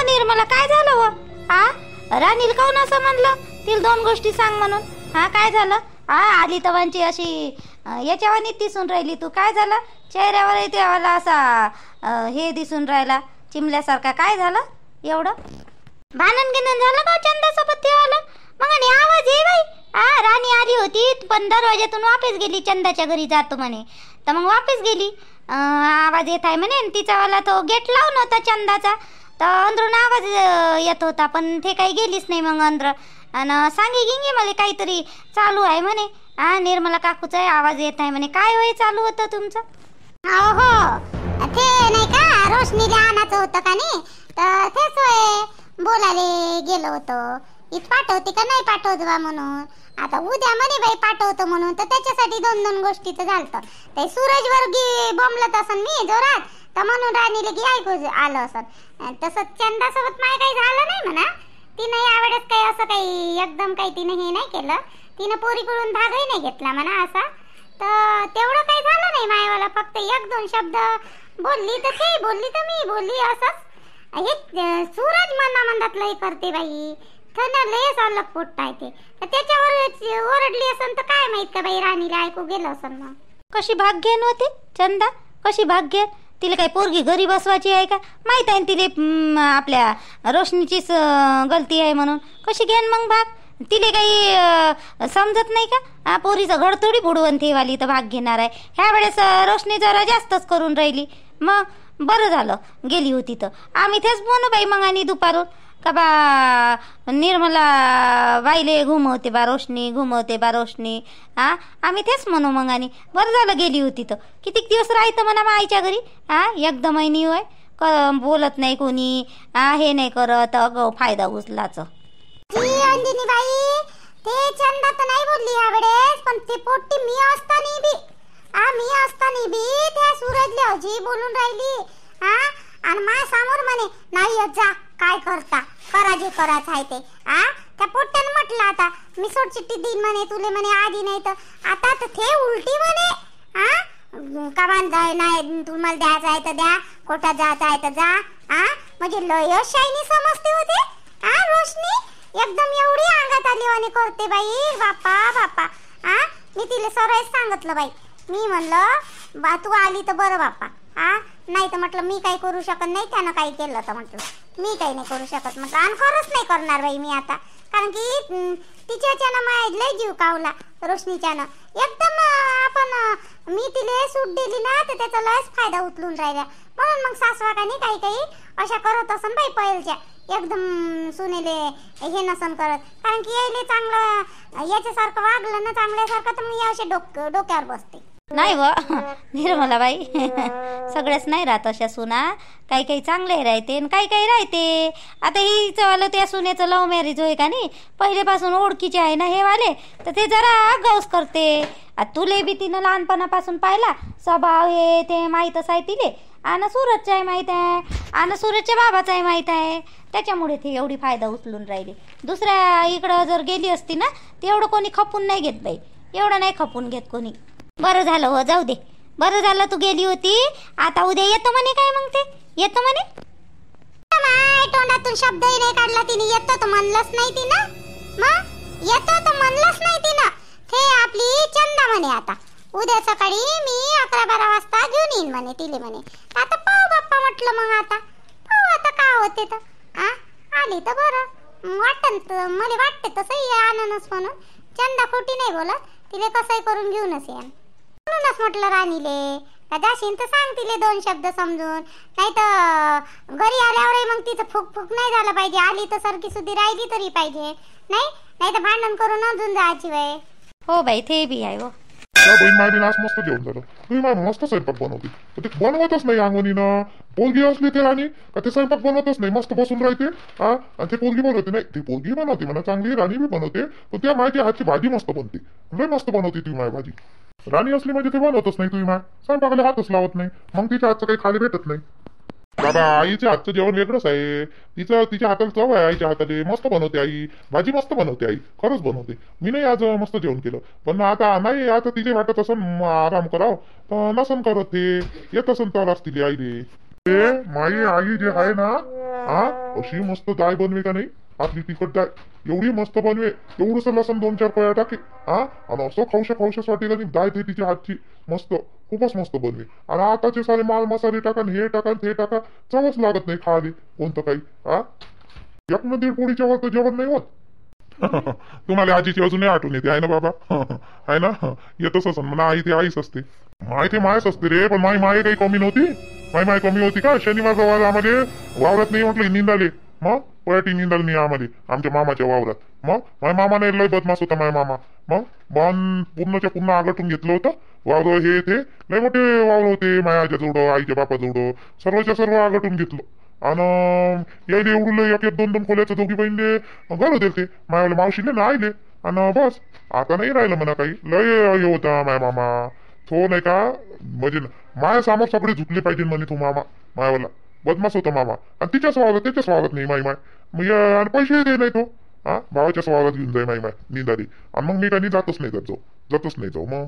निर्मला काय झालं व? राणीला काऊन असं म्हणलं तिला दोन गोष्टी सांग म्हणून? काय झालं? आली तवांची अशी याच्यावानी दिसून राहिली तू. काय झालं चेहऱ्यावर? त्यावाला असा हे दिसून राहिला चिमल्यासारखा. काय झालं एवढं? भांडण गिनन झालं का चंदासोबत तेवाला? मग आणि आवाज ये बाई. राणी आली होती पण दरवाज्यातून वापस गेली. चंदाच्या घरी जातो म्हणे तर मग वापस गेली. आवाज येत आहे म्हणे. तिचावाला तो गेट लावून होता चंदाचा तर अंदरून आवाज येत होता पण ते काही गेलीच नाही मग अंदर. आणि सांगे गिंगे मला काहीतरी चालू आहे म्हणे. निर्मला काकूचा आवाज येत आहे म्हणे. काय होय चालू होतं तुमचं? हो ते नाही का रोशनीला आणायचं होतं का नाही तर तेच होय बोलायला गेलो होतो. इत पाठवते का नाही पाठवत बा म्हणून. आता उद्या म्हणे बाई पाठवतो म्हणून तर त्याच्यासाठी दोन दोन गोष्टीचं झालतं. ते सूरज वर्गी बोंबलत असन मी जोरात तर म्हणून राणीला की ऐकू आलं असन. तसं चंदासोबत माय काही झालं नाही म्हणा. तिनं यावेळेस काही असं काही एकदम काही तिनं हे नाही केलं. तिनं पोरीकडून भागही नाही घेतला म्हणा असा. तर तेवढं काही झालं नाही मायवाला. फक्त एक दोन शब्द बोलली तर ते बोलली तर मी बोलली असंच. हे सूरज मनामंदात लय करते बाई. थंड लयच अलग पोट आहे ते. त्याच्यावर ओरडली असन तर काय माहित का बाई राणीला ऐकू गेलं असन. मग कशी भाग्यन होती चंदा? कशी भाग्यन? तिला काही पोरगी घरी बसवायची आहे का? माहित आहे तिला आपल्या रोशनीचीच गलती आहे म्हणून. कशी घेन मग भाग? तिले काही समजत नाही का? पोरीचं घर थोडी बुडवून ठेवाली तर भाग घेणार आहे. ह्या वेळेस रोशनी जरा जास्तच करून राहिली. मग बरं झालं गेली होती तर. आम्ही तेच म्हणू बाई मग आणि दुपारून का बा निर्मला बाईले घुमवते बा रोशनी, घुमवते बा रोशनी. आम्ही तेच म्हणू मग. आणि बरं झालं गेली होती तर. कितीक दिवस राहायचं म्हणा मग आईच्या घरी. एकदम महिनी होय बोलत नाही कोणी. हे नाही करत अगं फायदा उचलाचं. अंजनी बाई ते चंदा तर नाही बोलली यावेळेस पण ते पोट्टी मी असताना बी मी असताना बी त्या सूरजले हजी बोलून राहिली. आणि माझ्या समोर म्हणे नाही जा काय करता करा जे करायचं आहे ते. त्या पोट्ट्यानं म्हटलं आता मी सोडचिट्टी देईन म्हणे तुले म्हणे आधी नाही तर आता तर ते उलटी म्हणे कामान नाही तुम्हाला द्यायचं आहे तर द्या कोर्टात जायचं आहे तर जा. म्हणजे लय शायनी समजते होते रोशनी. एकदम एवढी अंगात आली आणि करते बाई बापा बापा. मी तिला सरळ सांगितलं बाई. मी म्हणलं बा तू आली तर बरं बापा. नाही तर म्हटलं मी काही करू शकत नाही. त्यानं काही केलं तर म्हटलं मी काही नाही करू शकत म्हटलं. आणि खरंच नाही करणार बाई मी आता. कारण की तिच्याच्यानं माझ्या लय जीव कावला रोशनीच्यानं एकदम. आपण मी तिला सूट दिली ना तर त्याचा लयच फायदा उचलून राहिला. म्हणून मग सासवाकाने काही काही अशा करत असन बाई पहिलच्या. एकदम सुनेले हे नसन करत. कारण की यायले चांगलं याच्यासारखं वागलं ना चांगल्यासारखं तर मग असे डोक्यावर बसते. नाही व निर्मला बाई सगळ्याच नाही राहत अशा सुना. काही काही चांगले राहते आणि काही काही राहते. आता हिचं वालं त्या सुनेचं लव्ह मॅरेज होय का नाही पहिलेपासून ओळखीचे आहे ना हे वाले तर ते जरा गौस करते. तुले बी तिनं लहानपणापासून पाहिला स्वभाव हे ते माहीतच आहे तिले. आणि सूरजचं आहे माहीत आहे आणि सूरजच्या बाबाचं आहे माहीत आहे. त्याच्यामुळे ते एवढी फायदा उचलून राहिली. दुसऱ्या इकडं जर गेली असती ना ते एवढं कोणी खपून नाही घेत बाई. एवढं नाही खपून घेत कोणी. बरं झालं हो जाऊ दे. बरं झालं तू गेली होती. आता उद्या येतो म्हणे काय मग ते येतो म्हणे. तोंडातून शब्दही नाही काढला तिने. येतो तर म्हणलंच नाही तिनं. मग येतो तर म्हणलंच नाही तिनं. हे आपली चंदा म्हणे आता उद्या सकाळी मी 11-12 वाजता घेऊन येईन म्हणे तिले म्हणे. आता पाहू बाप्पा म्हटलं. मग आता पाहू आता काय होते तर. आली तर बरं वाटत मला वाटते तसं आणनच म्हणून. चंदा खोटी नाही बोलत. तिले कसंही करून घेऊनच येईन म्हणूनच म्हटलं राणीले का जाशीन तर सांग तिले दोन शब्द समजून. नाही तर घरी आल्यावर मग तिचं फुक फुक नाही झालं पाहिजे. आली तर सरकी सुधी राहिली तरी पाहिजे. नाही तर भांडण करून अजून जायची वेळ. हो बाई ते बी आहे हो. बहीण माय बी आज मस्त जेवण झालं. तुम्ही माय मस्त स्वयंपाक बनवते. ते बनवतच नाही अंगणीनं. पोरगी असली ते राणी का ते स्वयंपाक बनवतच नाही. मस्त बसून राहते. आणि ते पोरगी बनवते नाही ती पोरगी बनवते म्हणा चांगली. राणी बी बनवते पण त्या मायची हातची भाजी मस्त बनते. लय मस्त बनवते ती माय भाजी. राणी असली म्हणजे ते बनवतच नाही. तुम्ही माय स्वयंपाकाला हातच लावत नाही. मग तिच्या हातचं काही खायला भेटत नाही. बाबा आईच्या हातचं जेवण वेगळंच आहे. तिच्या हाताला चव आहे. आईच्या हाताने मस्त बनवते आई. भाजी मस्त बनवते आई. खरंच बनवते. मी नाही आज मस्त जेवण केलं पण आता नाही. आता तिचे वाटत असन आराम कराव तर नसन करत. ते येत असन तर तिले आईले. ते माई आई जे आहे ना अशी मस्त डाळ बनवे का नाही आपली तिखट डाळ, एवढी मस्त बनवे, एवढंसं लसण 2-4 पळ्या टाके, आणि असं खाऊशा वाटे का नाही डाळ ते तिच्या हातची मस्त, खूपच मस्त बनवे. आणि आताचे सारे माल मसाले टाका, हे टाका ते टाका, चवच लागत नाही खाली कोणतं काही. एक ना 1.5 पोळीच्या वर तर जेवण नाही होत. तुम्हाला आजीची अजूनही आठवण येते आहे ना बाबा? आहे ना? येतच असं म्हणा, आई ते आईच असते, माय ते मायच असते रे. पण माय काही कमी नव्हती, माय कमी होती का? शनिवार रविवार आम्हाला वावरात नाही म्हटलं निंदाले, मग पळटी निंदाल नाही आम्हाला आमच्या मामाच्या वावरात. मग माझ्या मामाने लय बदमाश होता माझ्या मामा. मग पूर्णच्या पूर्ण आगटून घेतलं होतं वावर, हे ते लय मोठे वावर होते माझ्या आईच्या जवळ, आईच्या बापाजवळ, सर्वच्या सर्व आगटून घेतलं. आणि यायले एवढं एक 2-2 खोल्याचं दोघी बहिणीले घर होते ते मायाला, मावशीले ना आईले. आणि बस आता नाही राहिलं म्हणा काही. लय हे होता माया मामा तो, नाही का? म्हणजे माया सामोर सगळे झुकले पाहिजे म्हणे तो मामा, मायावाला बदमाश होता मामा. आणि त्याच्या स्वागत नाही माई मग आणि पैसे दे नाही तो, भावाच्या स्वागत घेऊन जाई माई निंदारी. आणि मग मी काही जातच नाही जाऊ. मग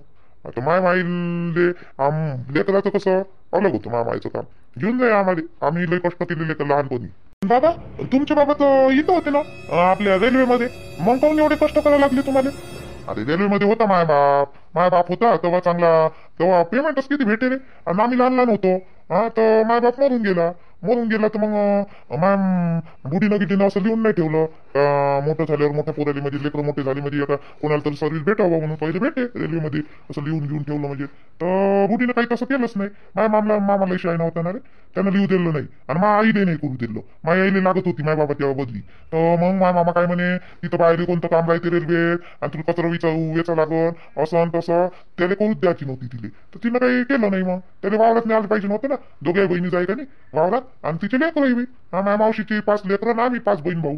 आता माईले लेकराचं कसं अलग होतं, मामाचं काम घेऊन जाय आम्हाला, आम्ही लय कष्ट केलेले का लहानपणी. बाबा तुमचे बाबा तर इथं होते ना आपल्या रेल्वेमध्ये, मग काऊन एवढे कष्ट करायला लागले तुम्हाला? अरे रेल्वेमध्ये होता माय बाप होता तेव्हा चांगला, तेव्हा पेमेंटच किती भेटे रे. आणि आम्ही लहान होतो, तर माय बाप मरून गेला तर मग माय बुढीनं गिडीनं असं लिहून नाही ठेवलं, मोठं झाल्यावर मोठ्या पोराली म्हणजे लेकरं मोठे झाले म्हणजे एका कोणाला तरी सर्व्हिस भेटावं म्हणून पहिले भेटे रेल्वेमध्ये, असं लिहून ठेवलं म्हणजे. तर बुढीनं काही तसं केलंच नाही. माझ्या मामाला शाळा नव्हता ना रे, त्यानं लिहू दिलं नाही. आणि माझ्या आईले नाही करू दिलं, माझ्या आईले लागत होती माझ्या बाबा तेव्हा बदली. तर मग माझ्या मामा काय म्हणे, तिथं बाहेर कोणतं काम राहते रेल्वेत आणि तुला कचरा वेचा लागल असं तसं, त्याला करूच द्यायची नव्हती तिले. तर तिनं काही केलं नाही. मग त्याला वावरात नाही आलं पाहिजे नव्हतं ना, दोघ्या बहिणी जाय का नाही वावरात, आणि तिचे लेकरं बी, माझ्या मावशीची 5 लेकरं ना, आम्ही 5 बहीण भाऊ.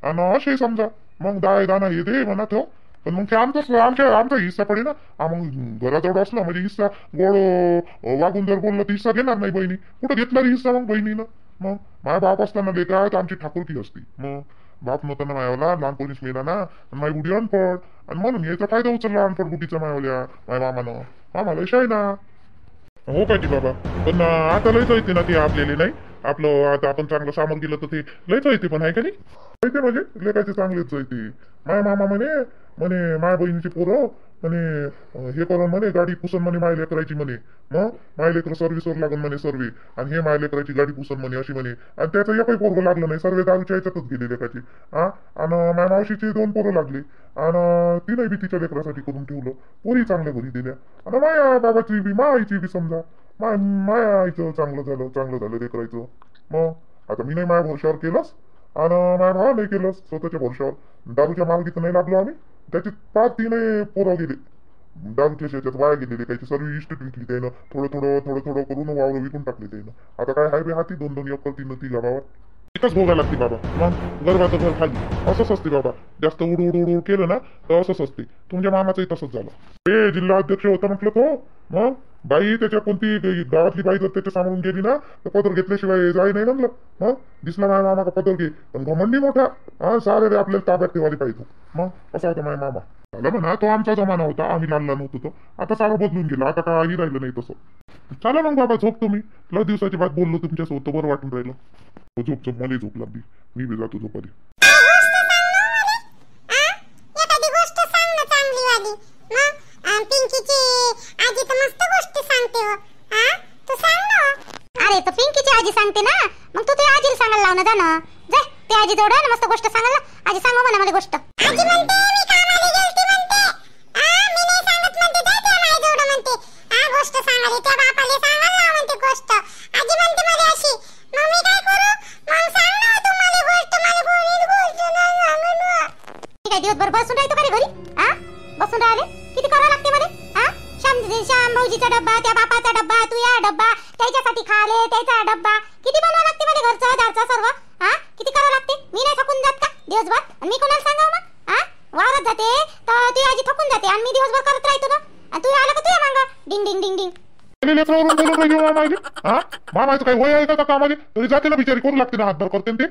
आणि असे समजा मग दाना हे दे म्हणा तो. पण मग ते आमचा हिस्सा पडे ना. मग घराजवळ असलं म्हणजे हिस्सा गोड वागून जर बोललं तर हिस्सा घेणार नाही बहिणी, कुठं घेतला रे हिस्सा मग बहिणीनं. मग माझ्या बाप असताना लेखा तर आमची ठाकूरकी असती. मग बाप नव्हता ना मायावला, लहानपणीच मेला ना, माझी बुडी अनपड, आणि म्हणून याचा फायदा उचलला अनपड बुटीचा मायावल्या माझ्या मामाला शाही ना. हो का की बाबा? पण आता लयच येते ना ते आपल्याला, नाही आपलं आता आपण चांगलं सामोर गेलं तर ते लयच येते, पण आहे का नाही म्हणजे लेखाचे चांगलेच येते. माझ्या मामा म्हणे माझ्या बहिणीची पोरं म्हणे हे करून म्हणे गाडी पुसन म्हणे माय लेकरायची म्हणे. मग माय लेकर सर्व्हिसवर लागून म्हणे सर्वे, आणि हे माय लेकरायची गाडी पुसन म्हणे अशी म्हणे. आणि त्याचं एकही पोरगं लागलं नाही, सर्व दारूच्या याच्यातच गेले लेखाची. आणि माझ्या मावशीची 2 पोरं लागली, आणि तिने बी तिच्या लेकरासाठी करून ठेवलं, पोरी चांगल्या घरी दिल्या. आणि माझ्या बाबाची बी आईची बी समजा माया आईचं चांगलं झालं लेकरायचं. मग आता मी नाही माझ्या भरोशावर केलंस, आणि माझ्या भावा नाही केलंस स्वतःच्या भरोशावर. दारूच्या मार्गीत नाही लागलो आम्ही, त्याची 5-3 पोरं गेले दारूच्या याच्यात वाया गेलेले, काही सर्व इस्टेट विकली त्यानं, थोडं करून वावर विकून टाकले त्यानं. आता काय हायवे हाती 2-2 एकर 3 गावावर एकच भोगायला लागते बाबा. मग गर्भाचं घर खाली असंच असते बाबा, जास्त उड केलं ना तर असंच असते. तुमच्या मामाचंही तसंच झालं. ते जिल्हा अध्यक्ष होता म्हटलं तो, मग बाई त्याच्या कोणती गावातली बाई जर त्याच्या सामोरून गेली ना तर पदर घेतल्याशिवाय जाय नाही म्हणलं. मग दिसला माझ्या मामा का पदर घे, पण घमंडी मोठा, सारे रे आपल्याला ताब्यात ठेवायला पाहिजे. मग असा होता माझ्या मामा. झालं म्हणा तो आमचा जमाना होता, आम्ही लहान होतो तो. आता सारं बदलून गेलं, आता काही राहिलं नाही तसं. चला मग बाबा झोप तुम्ही, लय दिवसाची बात बोललो तुमच्यासोबत, बरं वाटून राहिलं. झोप मला झोप लागली, मी बी जातो झोपाली. अरे तर पिंकीची आजी सांगते ना, मग तू तुझ्या आजीला सांगायला लाव ना, जा ना, जा ते आजी जवळ ना मस्त गोष्ट सांगायला. आजी सांगा म्हणा मला गोष्ट. आजी म्हणते मी कामाला गेलती म्हणते, मी नाही सांगत म्हणते, जा त्या माझ्या जवळ म्हणते, गोष्ट सांगायला त्या बापाला सांगायला लाव म्हणते गोष्ट. आजी म्हणते मला अशी, मग मी काय करू? मग सांग ना तू मला गोष्ट, मला गोष्ट नाही सांगू. मी काय दिवसभर बसून राहतो का रे घरी? बसून राहिले किती करावं लागते मला? श्याम भाऊजीचा डब्बा, त्या बापाचा डब्बा, तू या डब्बा, त्याच्यासाठी खाले त्याचा डब्बा, किती बनवा लागते मला घरचं दारचं सर्व. किती करावं लागते? मी नाही थकून जात का दिवसभर? मी कोणाला सांगावं मग? वावरात जाते तर ती आजी थकून जाते, आणि मी दिवसभर करत राहतो ना, आणि तू आला का तुझ्या मांगा डिंग डिंग डिंग डिंग. मामाचं काही वय आहे का कामाले? तरी जाते ना बिचारी, करू लागते ना, हातभार करते ते.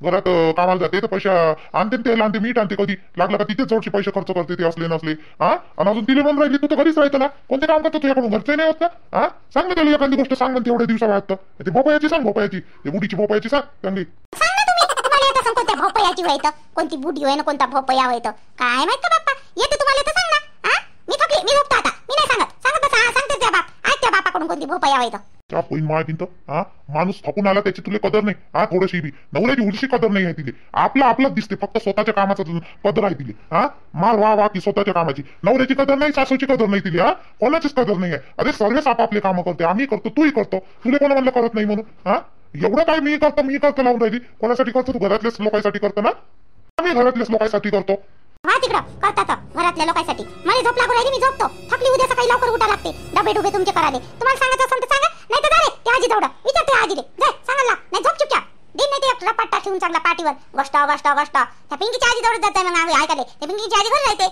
घरात कामाला जाते तर पैसा आणते, तेल आणते, मीठ आणते, कधी लागलं का तिथेच जोडशी पैसे खर्च करते ते असले नसले. आणि अजून तिला म्हणून राहिली तू तर घरीच राहतो ना, कोणते काम करतो तुझ्याकडून? घरचं नाही होत का? सांग ना त्याला एखादी गोष्ट, सांग ना तेवढ्या दिवसा वाटतं. ते भोपायाची सांग, भोपायाची बुडीची भोपायाची सांग चांगली. कोणत्या भोपयाची व्हायचं, कोणती बुडी होय ना कोणता भोपया व्हायचं, काय माहित का बाप्पा. येते तुम्हाला तर सांग ना. हा मी थकली, मी झोपतो आता, मी नाही सांगत सांगते त्या बाप आज त्या बापाकडून कोणती भोपया व्हायचं. त्या पहिन माय बिंत हा माणूस थकून आला त्याची तुला कदर नाही. हा थोडीशी बी नवऱ्याची उलशी कदर नाही आहे तिले. आपलाच दिसते, फक्त स्वतःच्या कामाचं कदर आहे तिले. हा मार वा की स्वतःच्या कामाची. नवऱ्याची कदर नाही, सासूची कदर नाही तिले. हा कोणाचीच कदर नाही आहे. अरे सर्वच आपापले कामं करते, आम्ही करतो तूही करतो, तुला कोणा म्हणलं करत नाही म्हणून. हा एवढं काय मी करतो लावून राहिली. कोणासाठी करतो तू? घरातल्याच लोकांसाठी करतो ना. आम्ही घरातल्याच लोकांसाठी करतो. हा तिकडं करतात घरातल्या लोकांसाठी. मला झोप लागू राहिली, मी झोपतो. थकली, उद्या सकाळी लवकर उठा लागते. डबे डुबे तुमचे कराले. तुम्हाला सांगायचं असेल तर सांगा, नाही तर जा रे त्या आजी दौडा विचारते आजीले. जाय सांगायला नाही, झोप चुपचाप. दिन नाही ते एक रपाटा ठेवून चांगला पाठीवर गोष्ट त्या पिंकीची आजी दौडत जात मग आम्ही ऐकाले. ते पिंकीची आजी घरी राहते.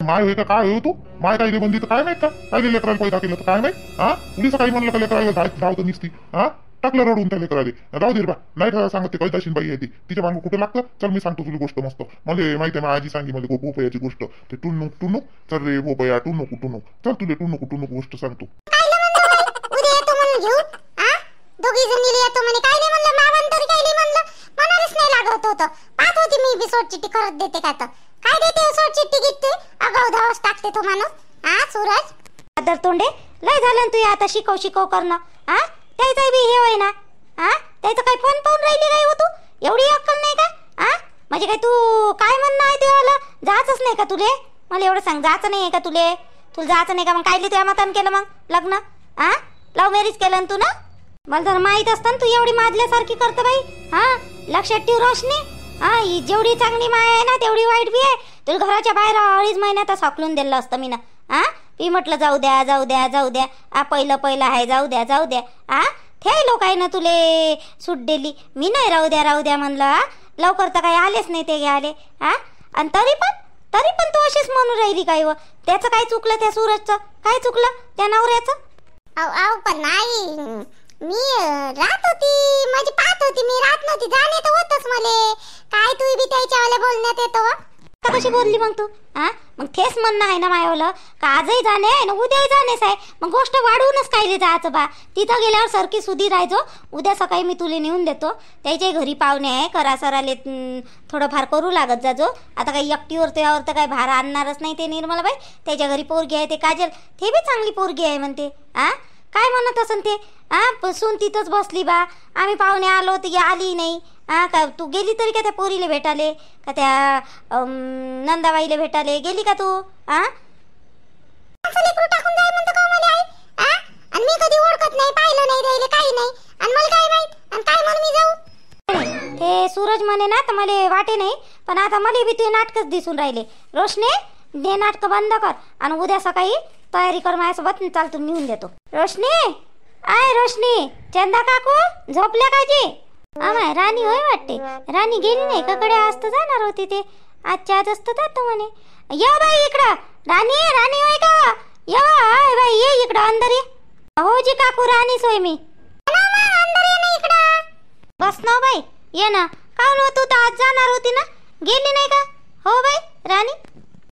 माय होय का काय हो तू? माय काय बंदी तर काय माहित का? काय लेकराला पैदा केलं तर काय माहित. हा उडीच काही म्हणलं का लेकराला धावत निसती. हा टाकलं रडून त्या लेकराले. राहू दे बा, नाही सांगत ते कैदाशीन बाई आहे ती. तिच्या मागं कुठे लागतं. चल मी सांगतो तुला गोष्ट मस्त. मला माहिती आहे, आजी सांगी मला भोपयाची गोष्ट. ते टुनूक चल रे भोपया टुनूक चल तुले टुनूक गोष्ट सांगतो. उद्या येतो म्हणून घेऊ. दोघी जणी येतो म्हणे. काय नाही म्हणलं मावन तरी काय नाही म्हणलं. मनालीच नाही लागत होतं. पाहत होती मी बी सोड चिठ्ठी करत देते का तर. काय देते सोड चिठ्ठी घेते अगाऊ धावस टाकते तो माणूस. हा सूरज आदर तोंडे लय झालं तू आता शिकव करणं. हा त्याचं बी हे होय ना. हा त्याचं काय फोन पाहून राहिली काय हो तू? एवढी अक्कल नाही का? हा म्हणजे काय तू काय म्हणणं आहे तुला? जायचंच नाही का तुले? मला एवढं सांग, जायचं नाही का तुले? तुला जायचं नाही का? मग काय तुझ्या मतान केलं मग लग्न? हा लव्ह मॅरेज केलं ना तू ना? मला जर माहित असतं ना तू एवढी माजल्यासारखी करतं बाई. हा लक्षात ठेव रोशनी. हा ही जेवढी चांगली माय आहे ना तेवढी वाईट बी आहे. तुला घराच्या बाहेर 2.5 महिन्यातच हाकलून दिलं असतं मी ना. हा मी म्हटलं जाऊ द्या पहिलं आहे जाऊ द्या. हा ते लोक आहे ना तुले सूट दिली. मी नाही राहू द्या म्हणलं. हा लवकर तर काही आलेच नाही ते आले. हा आणि तरी पण तू अशीच म्हणून राहिली काय व? त्याचं काय चुकलं? त्या सूरजचं काय चुकलं? त्या नवऱ्याचं? अहो पण नाही, मी राहत होती म्हणजे पाहत होती. मी राहत नव्हती. जाणे तर होतच मले. काय तू बी त्याच्यावाले बोलण्यात येतो. कशी बोलली मग तू? हा मग तेच म्हणणं आहे ना मायवलं का आजही जाणे आहे ना उद्याही जाणेच आहे. मग गोष्ट वाढवूनच काय जायचं बा. तिथं गेल्यावर सरकी सुधी राहायचो. उद्या सकाळी मी तुला नेऊन देतो. त्याच्या घरी पाहुणे आहे, करासराले थोडंफार करू लागत जाजो. आता काही एकटीवर त्यावर तर काही भार आणणारच नाही ते निर्मलाबाई. त्याच्या घरी पोरगी आहे ते काजल, ते बी चांगली पोरगी आहे म्हणते. हा काय म्हणत असन ते? हा सून तिथंच बसली बा. आम्ही पाहुणे आलो ती आली नाही. हा का तू गेली तरी का त्या पोरीला भेटाले का त्या नंदाबाईला भेटाले गेली का तू? हा टाकून जाय म्हणतो का मला आई? आणि मी कधी ओळखत नाही, पाहिलं नाही, राहिले काही नाही. आणि मला काय माहित? आणि काय म्हणून मी जाऊ? ते सूरज म्हणे ना तर मला वाटे नाही. पण आता मला बी तुझे नाटकच दिसून राहिले. रोशने दे नाटक बंद कर आणि उद्या सकाळी तयारी कर माझ्यासोबत. चालतो नेऊन देतो. रोशनी चंदा काकू झोपल्या का जी? आम्हा राणी होय वाटते. राणी गेली नाही का कडे? आज तर जाणार होती ते. आजच्या आज असतं जातो म्हणे. ये बाई इकडं. राणी होय का? ये बाई ये इकडं अंदर ये. हो जी काकू राणीच होय मी. बस ना बाई ये ना. काऊन हो तू तर आज जाणार होती ना? गेली नाही का? हो बाई राणी.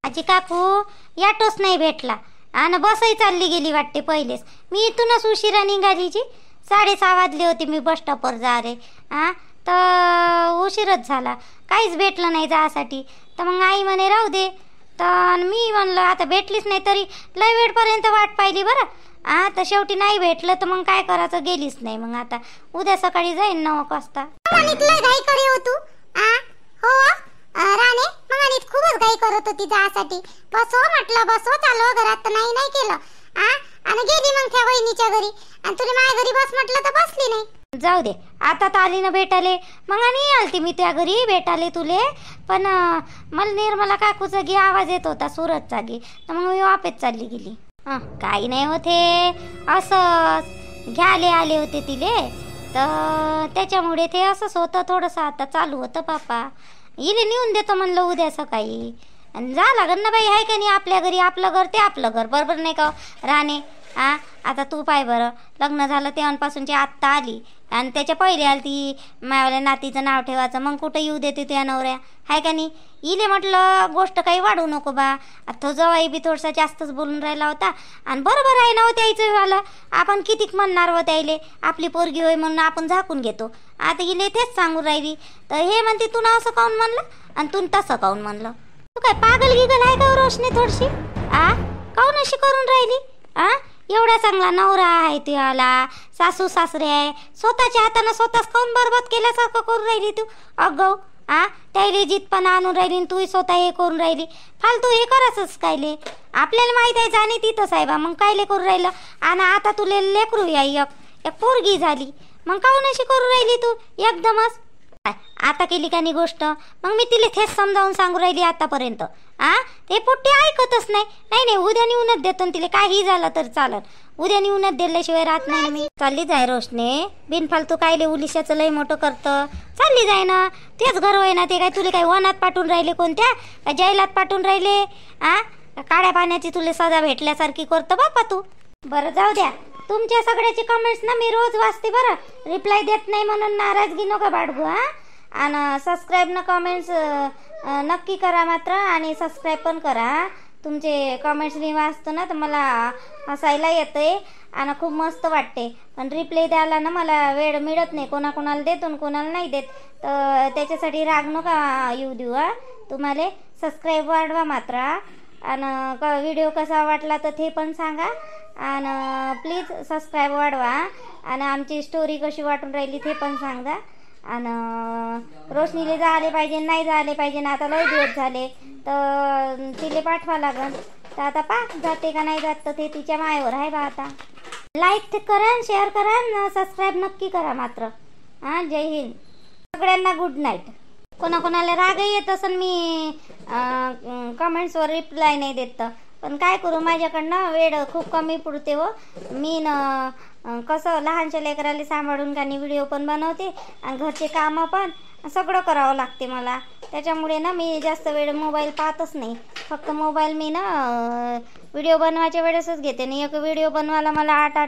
आजी काकू याटोच नाही भेटला आणि बसही चालली गेली वाटते पहिलेच. मी इथूनच उशिरा निघाली जी. 6:30 वाजले होते मी बस स्टॉपवर जा रे. तर उशीरच झाला. काहीच भेटलं नाही जासाठी. तर मग आई म्हणे राहू दे. तर मी म्हणलं आता भेटलीच नाही तरी लय वेळपर्यंत वाट पाहिली बरं. तर शेवटी नाही भेटलं तर मग काय करायचं, गेलीच नाही. मग आता उद्या सकाळी जाईन 9 वाजता. घाई करे हो तू? हो राणे मग खूपच घाई करत होती जासाठी. बसो म्हटलं बसो चालव घरात तर नाही केलं. आणि गेली मग त्या वहिनीच्या घरी. आणि तुला माझ्या घरी बस म्हटलं तर बसली नाही. जाऊ दे आता तर आली ना भेटाले. मग आणि आलती मी त्या घरी भेटाले तुले. पण मला निर्मला काकूचा गी आवाज येत होता सूरजचा गी. तर मग मी वापस चालली गेली. काही नाही होते असंच घ्याले आले होते तिले. तर त्याच्यामुळे ते असंच होतं थोडंसं. आता चालू होतं पापा इले नेऊन देतो म्हणलं उद्या सकाळी. आणि जा लागन ना बाई आहे का नाही. आपल्या घरी आपलं घर ते आपलं घर बरोबर नाही का राणे? आता तू पाय बरं, लग्न झालं तेव्हापासूनची आत्ता आली आणि त्याच्या पहिले आली ती मायावाल्या नातीचं नाव ठेवायचं, मग कुठं येऊ देते तुझ्या नवऱ्या, हाय का नाही? इले म्हटलं गोष्ट काही वाढू नको बा. आता तो जवाई बी थोडासा जास्तच बोलून राहिला होता आणि बरोबर आहे ना हो त्याचं झालं. आपण कितीक म्हणणार व त्याईले आपली पोरगी होय म्हणून आपण झाकून घेतो. आता इले तेच सांगून राहिली तर हे म्हणते तू ना असं काऊन म्हणलं आणि तू तसं काऊन म्हणलं. तू काय पागल गिगल आहे का रोशनी थोडीशी? काऊन अशी करून राहिली? एवढा चांगला नवरा आहे तुला, सासू सासरे आहे, स्वतःच्या हातानं स्वतःच काऊन बरबाद केल्यासारखं करून राहिली तू. अगो त्याला जितपणा आणून राहिली आणि तू स्वतः हे करून राहिली. फालतू हे करायचंच कायले? आपल्याला माहित आहे जाणे तिथं साहेबा, मग कायले करून राहिलं? आणि आता तुला लेकरू या एक पोरगी झाली, मग काऊन अशी करून राहिली तू एकदमच? आता केली का नाही गोष्ट? मग मी तिला थेच समजावून सांगू राहिली आतापर्यंत. ते पोट्टे ऐकतच नाही. नाही उद्या नेऊनच देतो तिला, काही झालं तर चालत. उद्या नेऊनच दिल्याशिवाय राहत नाही मी. चालली जाय रोशने, बिनफालतू कायले उलिशाचं लय मोठं करतं. चालली जाय ना, तेच घर होय ना. ते काय तुला काय वनात पाठवून राहिले कोणत्या का जैलात पाठवून राहिले? काळ्या पाण्याची तुला सजा भेटल्यासारखी करतो बापा तू. बरं जाऊ द्या, तुमच्या सगळ्याची कमेंट्स ना मी रोज वाचते बरं. रिप्लाय देत नाही म्हणून नाराजगी नका बाळगू. आणि सबस्क्राईब न कमेंट्स नक्की करा मात्र, आणि सबस्क्राईब पण करा. तुमचे कमेंट्स मी वाचतो ना तर मला हसायला येतंय आणि खूप मस्त वाटते. पण रिप्लाय द्यायला ना मला वेळ मिळत नाही. कोणाकोणाला देतो आणि कोणाला नाही देत, तर त्याच्यासाठी राग नका येऊ देऊ. तुम्हाला सबस्क्राईब वाढवा मात्र. आणि व्हिडिओ कसा वाटला तर ते पण सांगा. आणि प्लीज सबस्क्राईब वाढवा. आणि आमची स्टोरी कशी वाटून राहिली ते पण सांगा. आणि रोशनीले झाले पाहिजे, नाही झाले पाहिजे ना. आता लय दिवस झाले तर तिले पाठवा लागन. तर आता जाते का नाही जात तर ते तिच्या मायेवर आहे बा. आता लाईक करा, शेअर करा, सबस्क्राईब नक्की करा मात्र. जय हिंद सगळ्यांना. Good night. कोणाकोणाला रागही येत असेल मी कमेंट्सवर रिप्लाय नाही देत, पण काय करू, माझ्याकडनं वेळ खूप कमी पडते व मी कसं लहानशा लेकराला सांभाळून का व्हिडिओ पण बनवते आणि घरचे कामं पण सगळं करावं लागते मला. त्याच्यामुळे ना मी जास्त वेळ मोबाईल पाहतच नाही. फक्त मोबाईल मी ना व्हिडिओ बनवायच्या वेळेसच घेते. नाही एक व्हिडिओ बनवायला मला 8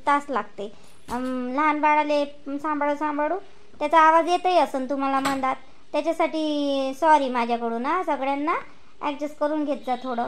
तास लागते. लहान बाळाले सांभाळू त्याचा आवाज येतही असेल तुम्हाला मधात. त्याच्यासाठी सॉरी माझ्याकडून. सगळ्यांना ॲडजस्ट करून घेत जा थोडं.